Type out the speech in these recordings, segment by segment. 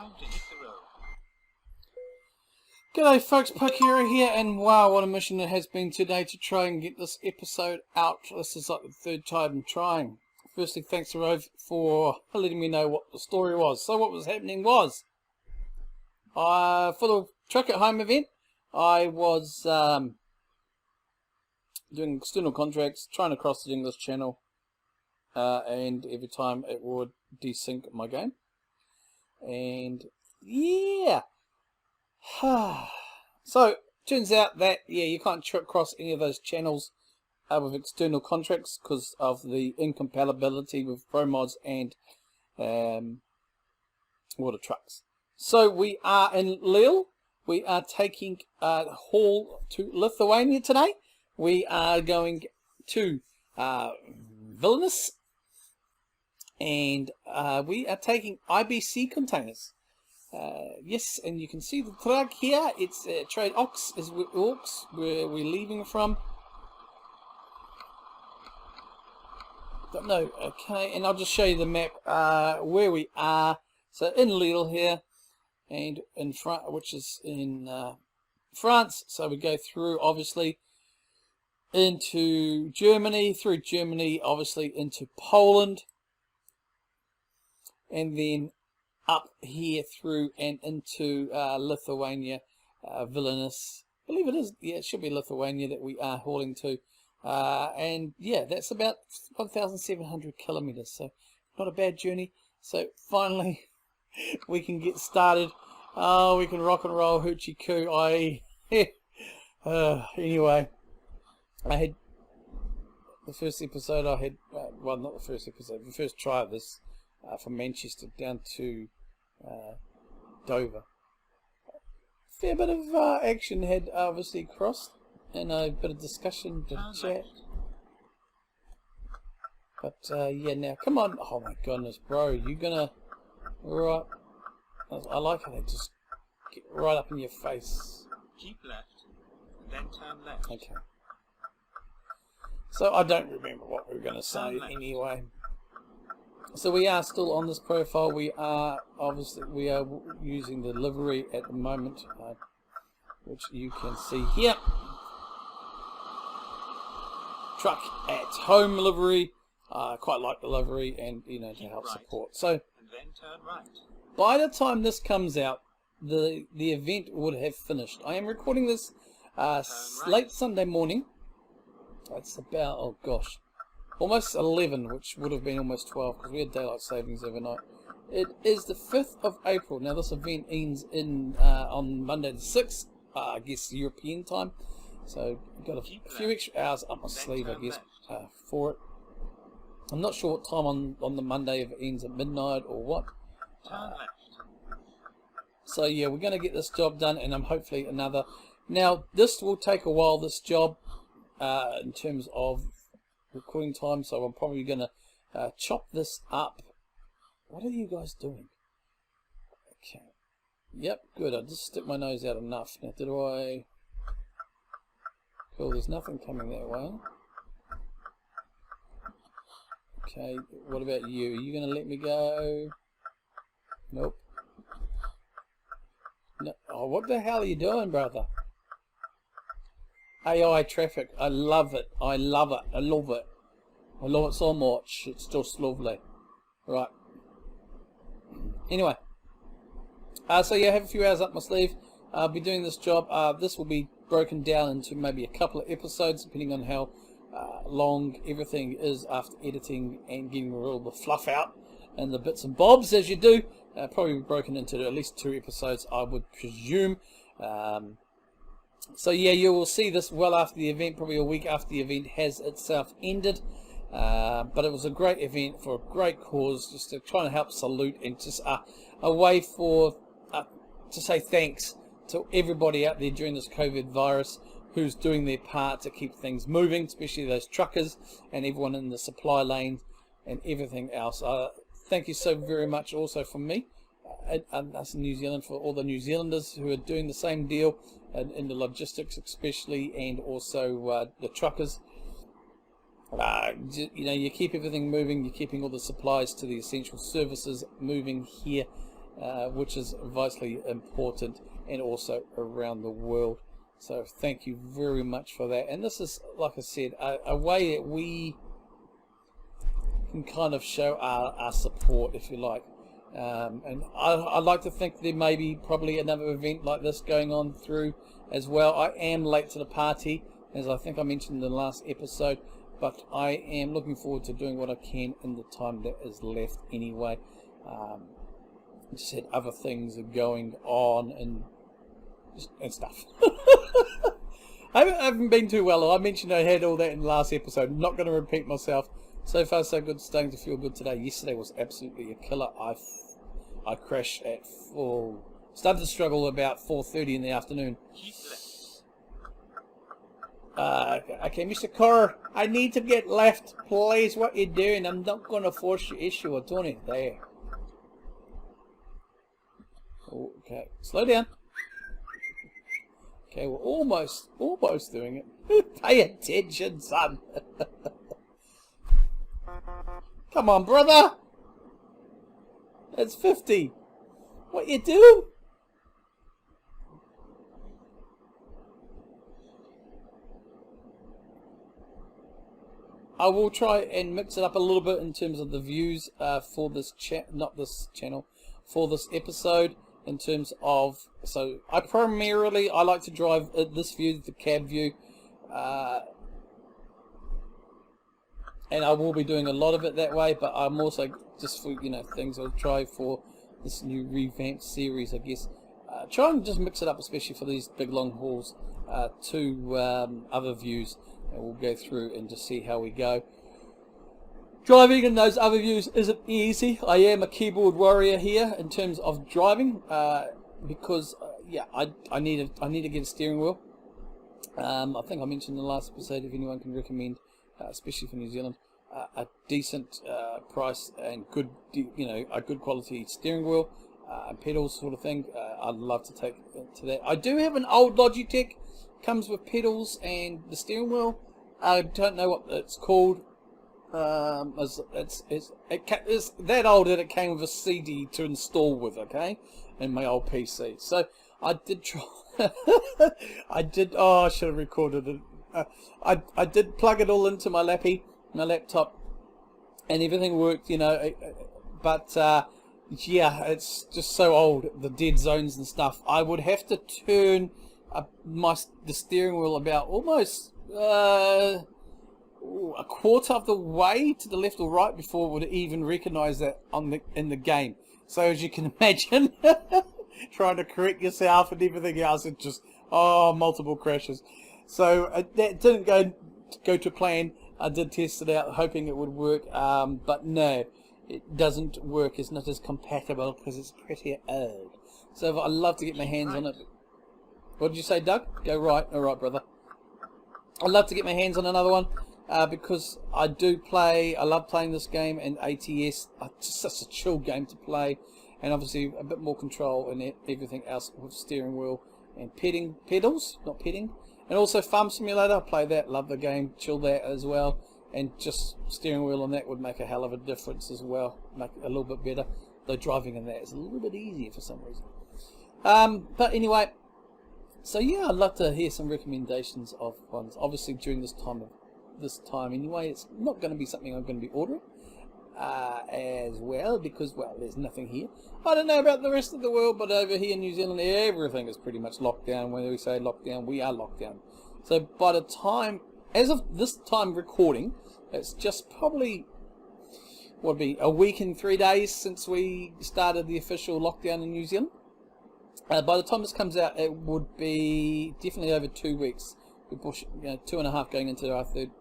time to hit the road. G'day folks, Parkera here, and wow, what a mission it has been today to try and get this episode out. This is like the third time I'm trying. Firstly, thanks to Rove for letting me know what the story was. So what was happening was, for the Truck at Home event, I was doing external contracts, trying to cross the English Channel, and every time it would desync my game. And yeah. So, turns out that, yeah, you can't cross any of those channels with external contracts because of the incompatibility with ProMods and water trucks. So, we are in Lille. We are taking a haul to Lithuania today. We are going to Vilnius. And we are taking IBC containers. Yes, and you can see the truck here. It's Trade Ox is where we're leaving from. Don't know. Okay, and I'll just show you the map where we are. So in Lille here, and in front, which is in France. So we go through obviously into Germany, through Germany, obviously into Poland, and then up here through and into Lithuania, Vilnius. I believe it is, yeah, it should be Lithuania that we are hauling to. And yeah, that's about 1,700 kilometers, so not a bad journey. So finally, we can get started. Oh, we can rock and roll, hoochie coo. Anyway, I had the first episode, well, not the first episode, the first try of this. From Manchester down to Dover. Fair bit of action had obviously crossed, and a bit of discussion, bit of chat. But yeah, now come on! Oh my goodness, bro, you gonna right? I like how they just get right up in your face. Keep left, then turn left. Okay. So I don't remember what we were gonna say anyway. So we are still on this profile. We are using the livery at the moment, which you can see here. Truck at Home livery. Quite like the livery, and to help support. So and then turn right. By the time this comes out, the event would have finished. I am recording this late Sunday morning. It's about, oh gosh, almost 11, which would have been almost 12 because we had daylight savings overnight. It is the 5th of April. Now this event ends on Monday the 6th, I guess European time. So I've got a few extra hours up my sleeve, I guess, for it. I'm not sure what time on the Monday, if it ends at midnight or what. Turn left. So yeah, we're going to get this job done, and I'm hopefully another. Now this will take a while, this job, in terms of recording time, so I'm probably going to chop this up. What are you guys doing? Okay. Yep, good. I just stick my nose out enough. Now, did I... Cool, there's nothing coming that way. Okay, what about you? Are you going to let me go? Nope. No. Oh, what the hell are you doing, brother? AI traffic, I love it. I love it. I love it. I love it so much. It's just lovely. Right. Anyway. So yeah, I have a few hours up my sleeve. I'll be doing this job. This will be broken down into maybe a couple of episodes, depending on how long everything is after editing and getting all the fluff out and the bits and bobs as you do. Probably broken into at least 2 episodes, I would presume. So yeah, you will see this well after the event, probably a week after the event has itself ended. But it was a great event for a great cause, just to try and help salute, and just a way for to say thanks to everybody out there during this COVID virus who's doing their part to keep things moving, especially those truckers and everyone in the supply lane and everything else. Thank you so very much also from me, and us in New Zealand, for all the New Zealanders who are doing the same deal in the logistics especially, and also the truckers. You keep everything moving, you're keeping all the supplies to the essential services moving here which is vitally important, and also around the world. So thank you very much for that. And this is, like I said, a way that we can kind of show our support, if you like. And I'd like to think there may be probably another event like this going on through as well. I am late to the party, as I think I mentioned in the last episode, but I am looking forward to doing what I can in the time that is left anyway. Just had other things are going on and stuff. I haven't been too well. I mentioned I had all that in the last episode. I'm not going to repeat myself. So far so good, starting to feel good today. Yesterday was absolutely a killer. I crashed at full. Started to struggle about 4:30 in the afternoon. Keep left. Okay, Mr. Carr, I need to get left, please. What you doing? I'm not going to force your issue, Tony. There. Okay, slow down. Okay, we're almost doing it. Pay attention, son. Come on, brother. That's 50. What you doing? I will try and mix it up a little bit in terms of the views for this for this episode. In terms of, so I like to drive this view, the cab view, and I will be doing a lot of it that way. But I'm also just for things I'll try for this new revamped series, I guess. Try and just mix it up, especially for these big long hauls, to other views, and we'll go through and just see how we go. Driving in those other views isn't easy. I am a keyboard warrior here in terms of driving, because yeah, I need to get a steering wheel. I think I mentioned in the last episode, if anyone can recommend, especially for New Zealand, a decent price and good, a good quality steering wheel and pedals sort of thing, I'd love to take to that. I do have an old Logitech, comes with pedals and the steering wheel. I don't know what it's called. It's that old that it came with a CD to install with, okay, in my old PC. So I did try. Oh, I should have recorded it. I did plug it all into my laptop, and everything worked, but yeah, it's just so old, the dead zones and stuff. I would have to turn the steering wheel about almost a quarter of the way to the left or right before it would even recognise that in the game. So as you can imagine, trying to correct yourself and everything else, it just multiple crashes. So that didn't go to plan. I did test it out, hoping it would work, but no, it doesn't work. It's not as compatible because it's pretty old. So I'd love to get my hands on it. What did you say, Doug? Go right. All right, brother. I'd love to get my hands on another one. Because I love playing this game, and ATS, it's just such a chill game to play, and obviously a bit more control and everything else with steering wheel and pedals, and also Farm Simulator. I play that, love the game, chill that as well, and just steering wheel on that would make a hell of a difference as well, make it a little bit better, though driving in that is a little bit easier for some reason. But anyway, so yeah, I'd love to hear some recommendations of ones, obviously during this time anyway. It's not going to be something I'm going to be ordering as well, because, well, there's nothing here. I don't know about the rest of the world, but over here in New Zealand, everything is pretty much locked down. When we say lockdown, we are locked down. So by the time, as of this time recording, it's just probably, what would be, a week and 3 days since we started the official lockdown in New Zealand. By the time this comes out, it would be definitely over 2 weeks. We push, 2.5 going into our third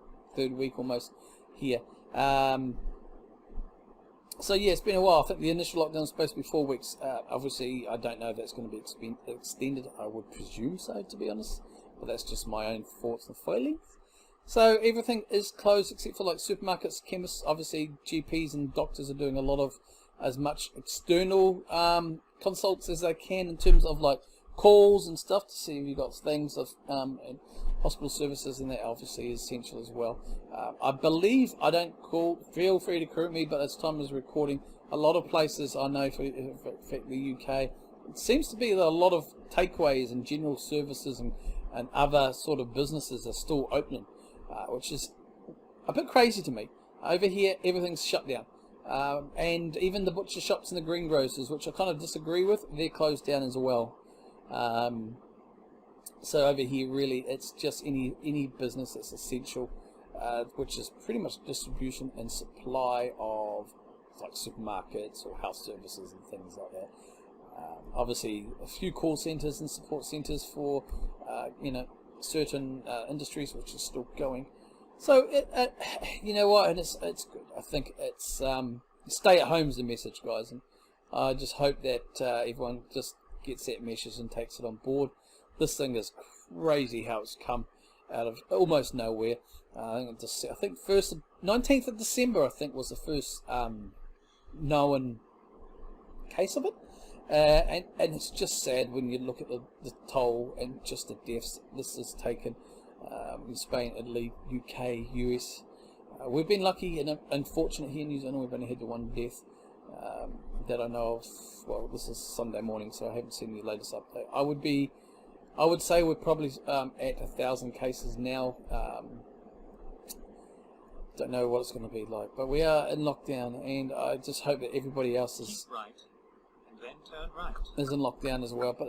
week almost here. So yeah, it's been a while. I think the initial lockdown was supposed to be 4 weeks. Obviously, I don't know if that's going to be extended. I would presume so, to be honest. But that's just my own thoughts and feelings. So everything is closed except for like supermarkets, chemists. Obviously, GPs and doctors are doing a lot of as much external consults as they can in terms of like calls and stuff to see if you've got things of and hospital services, and that obviously is essential as well. I believe, I don't call, feel free to correct me, but as time is recording, a lot of places I know, for the UK, it seems to be that a lot of takeaways and general services and other sort of businesses are still opening, which is a bit crazy to me. Over here, everything's shut down. And even the butcher shops and the greengrocers, which I kind of disagree with, they're closed down as well. So over here, really, it's just any business that's essential, which is pretty much distribution and supply of like supermarkets or house services and things like that. Obviously, a few call centres and support centres for certain industries, which is still going. So you know what, and it's good. I think it's stay at home is the message, guys, and I just hope that everyone just gets that message and takes it on board. This thing is crazy how it's come out of almost nowhere. I think 19th of December, I think, was the first known case of it. And it's just sad when you look at the toll and just the deaths this has taken in Spain, Italy, UK, US. We've been lucky and unfortunate here in New Zealand. We've only had the one death that I know of. Well, this is Sunday morning, so I haven't seen the latest update. I would say we're probably at 1,000 cases now. Don't know what it's going to be like, but we are in lockdown, and I just hope that everybody else is Keep right, and then turn right. is in lockdown as well. But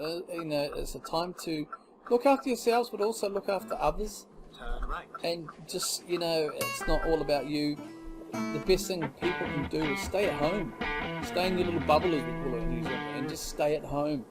it's a time to look after yourselves, but also look after others. Turn right. And just, it's not all about you. The best thing people can do is stay at home. Stay in your little bubble, as we call it in New Zealand, and just stay at home.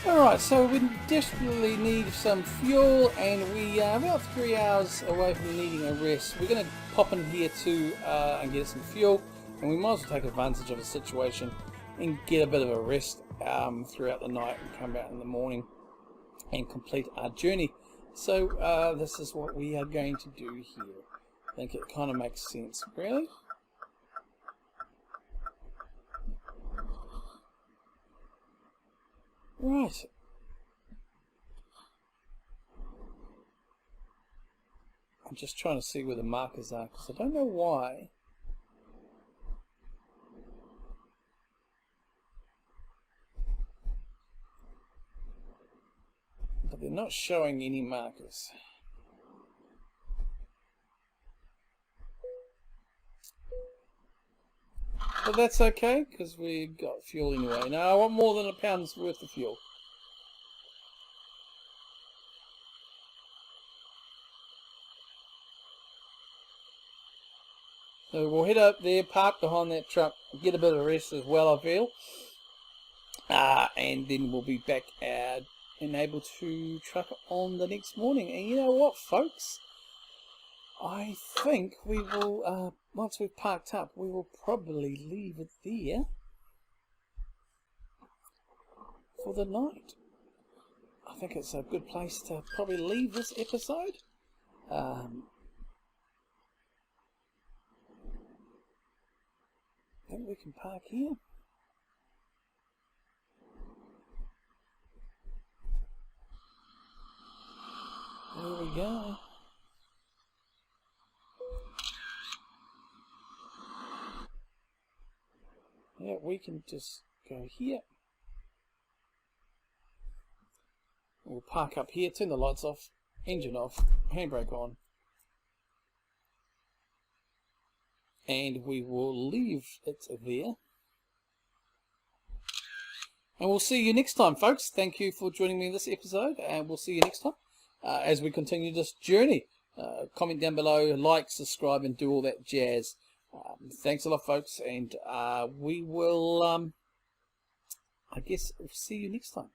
Alright, so we desperately need some fuel, and we are about 3 hours away from needing a rest. We're going to pop in here too and get some fuel, and we might as well take advantage of the situation and get a bit of a rest throughout the night and come out in the morning and complete our journey. So this is what we are going to do here. I think it kind of makes sense, really. Right. I'm just trying to see where the markers are, because I don't know why. But they're not showing any markers. But that's okay, because we got fuel anyway. Now I want more than a pound's worth of fuel. So we'll head up there, park behind that truck, get a bit of rest as well, I feel. And then we'll be back and able to truck on the next morning. And you know what, folks? I think we will, once we've parked up, we will probably leave it there for the night. I think it's a good place to probably leave this episode. I think we can park here. There we go. Yeah, we can just go here. We'll park up here, turn the lights off, engine off, handbrake on. And we will leave it there. And we'll see you next time, folks. Thank you for joining me in this episode, and we'll see you next time as we continue this journey. Comment down below, like, subscribe, and do all that jazz. Thanks a lot, folks, and we will, I guess, see you next time.